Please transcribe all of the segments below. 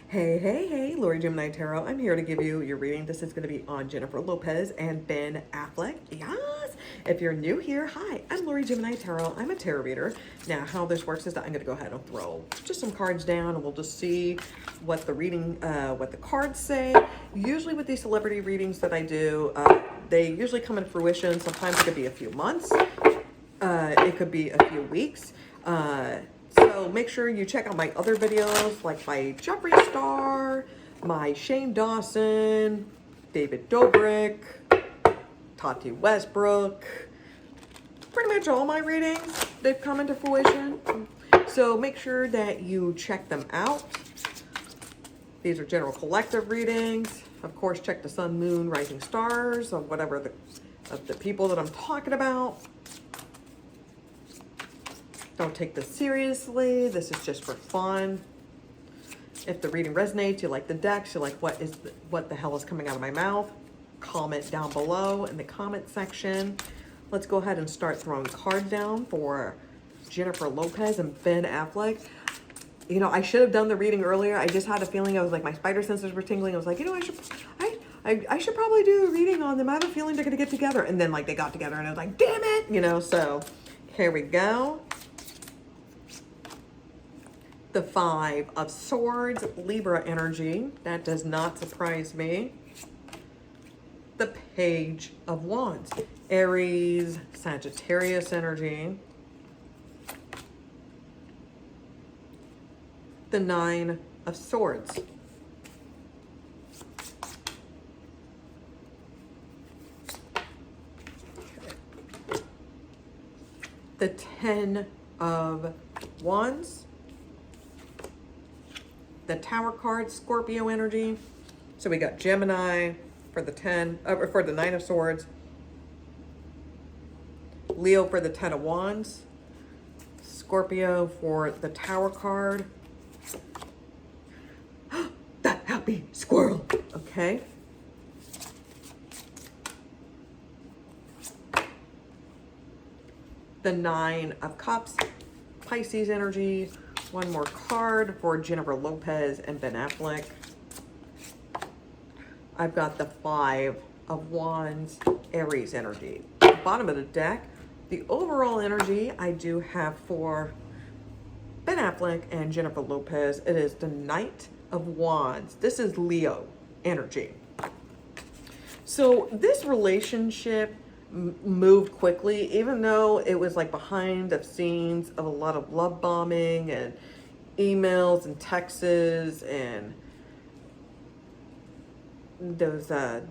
Hey, hey, hey, Lori Gemini Tarot. I'm here to give you your reading. This is going to be on Jennifer Lopez and Ben Affleck. Yes! If you're new here, hi, I'm Lori Gemini Tarot. I'm a tarot reader. Now, how this works is that I'm going to go ahead and throw just some cards down and we'll just see what the reading, what the cards say. Usually with these celebrity readings that I do, they usually come into fruition. Sometimes it could be a few months. It could be a few weeks. So make sure you check out my other videos, like my Jeffree Star, my Shane Dawson, David Dobrik, Tati Westbrook. Pretty much all my readings, they've come into fruition. So make sure that you check them out. These are general collective readings. Of course, check the sun, moon, rising stars of whatever of the people that I'm talking about. Don't take this seriously. This is just for fun. If the reading resonates, you like the decks, you like what the hell is coming out of my mouth, comment down below in the comment section. Let's go ahead and start throwing cards down for Jennifer Lopez and Ben Affleck. You know, I should have done the reading earlier. I just had a feeling, I was like, my spider senses were tingling. I was like, you know, I should probably do a reading on them. I have a feeling they're gonna get together. And then like they got together and I was like, damn it, you know, so here we go. The Five of Swords, Libra energy. That does not surprise me. The Page of Wands, Aries, Sagittarius energy. The Nine of Swords. The Ten of Wands. The Tower card, Scorpio energy. So we got Gemini for the for the Nine of Swords, Leo for the Ten of Wands, Scorpio for the Tower card. That happy squirrel. Okay. The Nine of Cups, Pisces energy. One more card for Jennifer Lopez and Ben Affleck. I've got the Five of Wands, Aries energy. At the bottom of the deck, the overall energy I do have for Ben Affleck and Jennifer Lopez, it is the Knight of Wands. This is Leo energy. So this relationship moved quickly, even though it was like behind the scenes of a lot of love bombing and emails and texts and those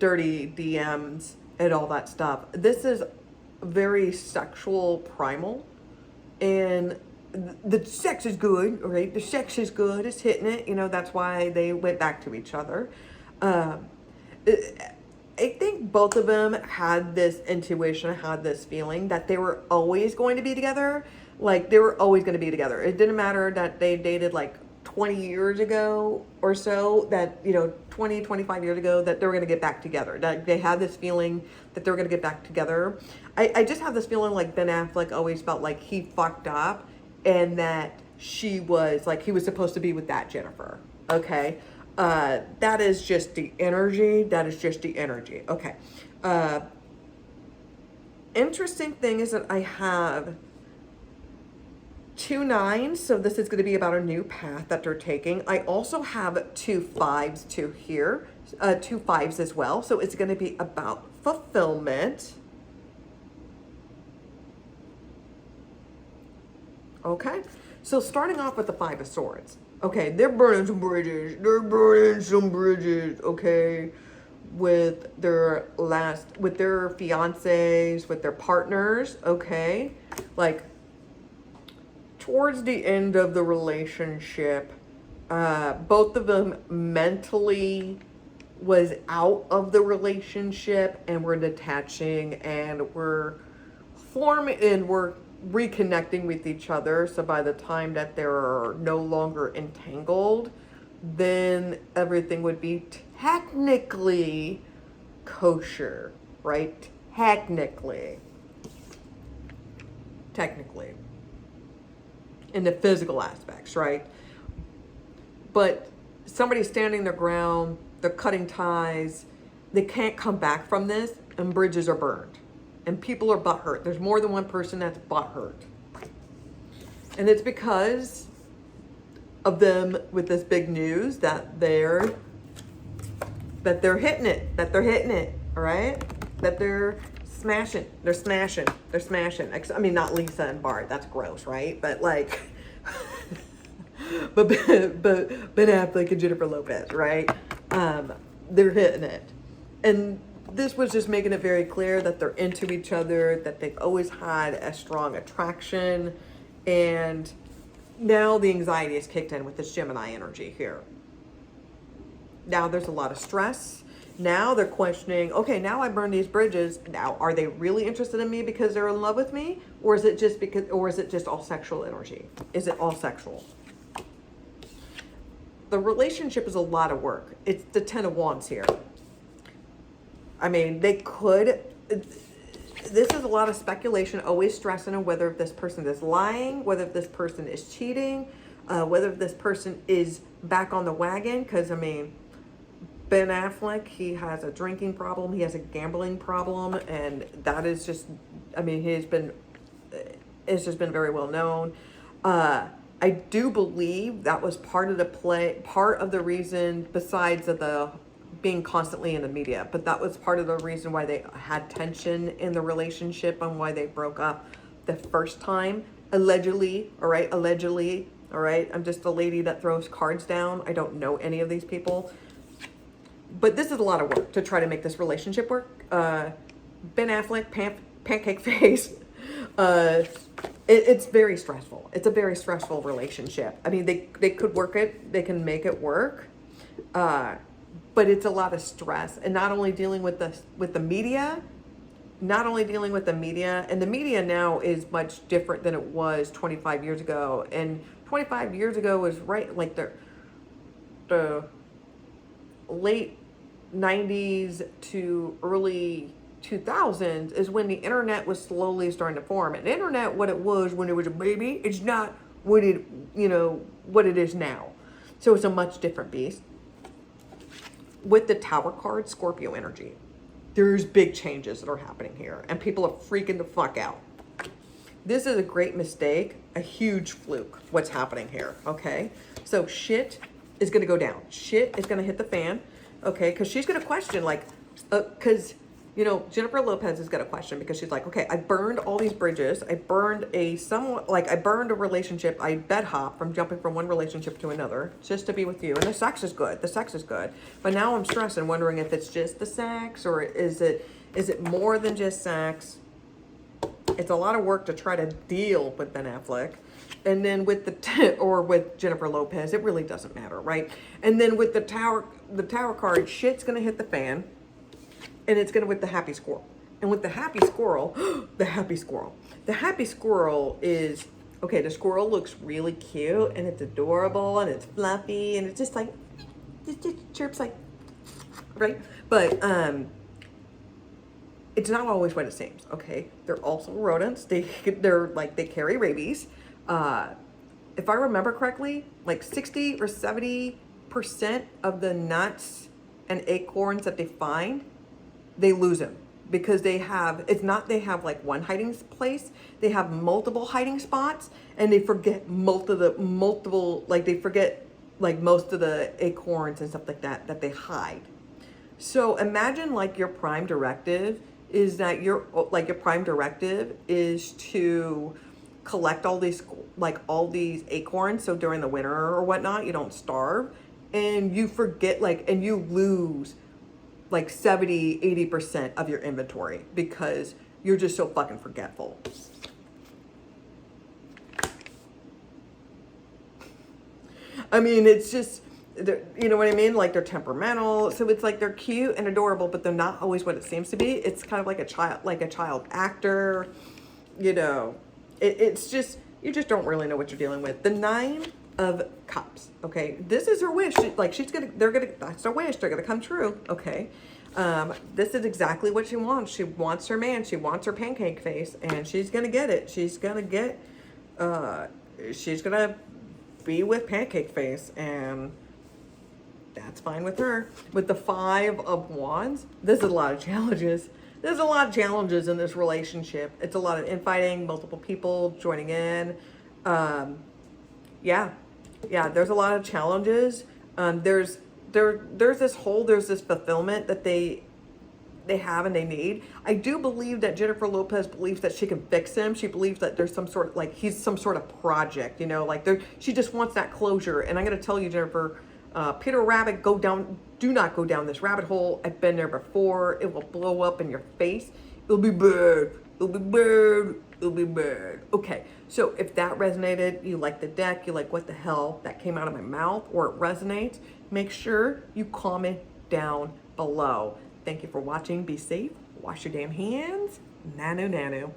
dirty DMs and all that stuff. This is very sexual, primal, and the sex is good, right? The sex is good, it's hitting it, you know, that's why they went back to each other. I think both of them had this intuition, had this feeling that they were always going to be together. Like they were always going to be together. It didn't matter that they dated like 20 years ago or so, that, you know, 20, 25 years ago, that they were going to get back together. That they had this feeling that they were going to get back together. I just have this feeling like Ben Affleck always felt like he fucked up and that he was supposed to be with that Jennifer. Okay. That is just the energy. That is just the energy. Okay. Interesting thing is that I have 2 9s. So this is going to be about a new path that they're taking. I also have 2 5s to here, 2 5s as well. So it's going to be about fulfillment. Okay. So starting off with the Five of Swords. Okay, they're burning some bridges. They're burning some bridges, okay? With their fiancés, with their partners, okay? Like, towards the end of the relationship, both of them mentally was out of the relationship and were detaching and were reconnecting with each other. So by the time that they're no longer entangled, then everything would be technically kosher, right? Technically in the physical aspects, right? But somebody's standing their ground, they're cutting ties, they can't come back from this, and bridges are burned. And people are butthurt. There's more than one person that's butthurt. And it's because of them with this big news that they're hitting it, all right? That they're smashing. I mean, not Lisa and Bart, that's gross, right? But like, but Ben Affleck and Jennifer Lopez, right? They're hitting it. And this was just making it very clear that they're into each other, that they've always had a strong attraction, and now the anxiety is kicked in with this Gemini energy here. Now there's a lot of stress. Now they're questioning, okay, now I burned these bridges. Now, are they really interested in me because they're in love with me? Or is it just all sexual energy? Is it all sexual? The relationship is a lot of work. It's the 10 of Wands here. I mean, this is a lot of speculation, always stressing on whether this person is lying, whether this person is cheating, whether this person is back on the wagon. Because, I mean, Ben Affleck, he has a drinking problem, he has a gambling problem, and that is just, I mean, it's just been very well known. I do believe that was part of the reason, besides of the being constantly in the media, but that was part of the reason why they had tension in the relationship and why they broke up the first time, allegedly, all right, I'm just a lady that throws cards down. I don't know any of these people, but this is a lot of work to try to make this relationship work. Ben Affleck, pancake face, it's very stressful. It's a very stressful relationship. I mean, they could work it, they can make it work, but it's a lot of stress, and not only dealing with the media, and the media now is much different than it was 25 years ago. And 25 years ago was right like the late 90s to early 2000s is when the internet was slowly starting to form. And the internet, what it was when it was a baby, it's not what it is now. So it's a much different beast. With the Tower card, Scorpio energy, there's big changes that are happening here, and people are freaking the fuck out. This is a great mistake, a huge fluke, what's happening here, okay? So shit is going to go down. Shit is going to hit the fan, okay? Because she's going to question, like, because, Jennifer Lopez is going to question, because she's like, okay, I burned all these bridges. I burned a relationship. I bed hop from jumping from one relationship to another just to be with you. And the sex is good. But now I'm stressed and wondering if it's just the sex, or is it more than just sex? It's a lot of work to try to deal with Ben Affleck. And then with with Jennifer Lopez, it really doesn't matter, right? And then with the tower card, shit's going to hit the fan. And it's going to with the happy squirrel. And with the happy squirrel, the happy squirrel is, okay, the squirrel looks really cute, and it's adorable, and it's fluffy, and it's just like, it just chirps like, right? But it's not always what it seems, okay? They're also rodents. They carry rabies. If I remember correctly, like 60 or 70% of the nuts and acorns that they find, they lose them, because they have like one hiding place, they have multiple hiding spots, and they forget most of the acorns and stuff like that they hide. So imagine like your prime directive is to collect all these acorns, so during the winter or whatnot you don't starve, and you forget and you lose 70-80% of your inventory because you're just so fucking forgetful. I mean, it's just, you know what I mean? Like, they're temperamental, so it's like they're cute and adorable, but they're not always what it seems to be. It's kind of like a child actor, It's just, you just don't really know what you're dealing with. The 9 of Cups, okay? This is her wish. That's her wish. They're gonna come true, okay? This is exactly what she wants. She wants her man. She wants her pancake face, and she's gonna get it. She's gonna be with pancake face, and That's fine with her. With the Five of Wands, there's a lot of challenges. There's a lot of challenges in this relationship. It's a lot of infighting, multiple people joining in. Yeah, there's a lot of challenges. There's this fulfillment that they have and they need. I do believe that Jennifer Lopez believes that she can fix him. She believes that there's some sort, like he's some sort of project, you know, like she just wants that closure. And I'm going to tell you, Jennifer, Peter Rabbit, do not go down this rabbit hole. I've been there before. It will blow up in your face. It'll be bad. It'll be bad. It'll be bad. Okay, so if that resonated, you like the deck, you like what the hell that came out of my mouth, or it resonates, make sure you comment down below. Thank you for watching. Be safe. Wash your damn hands. Nano.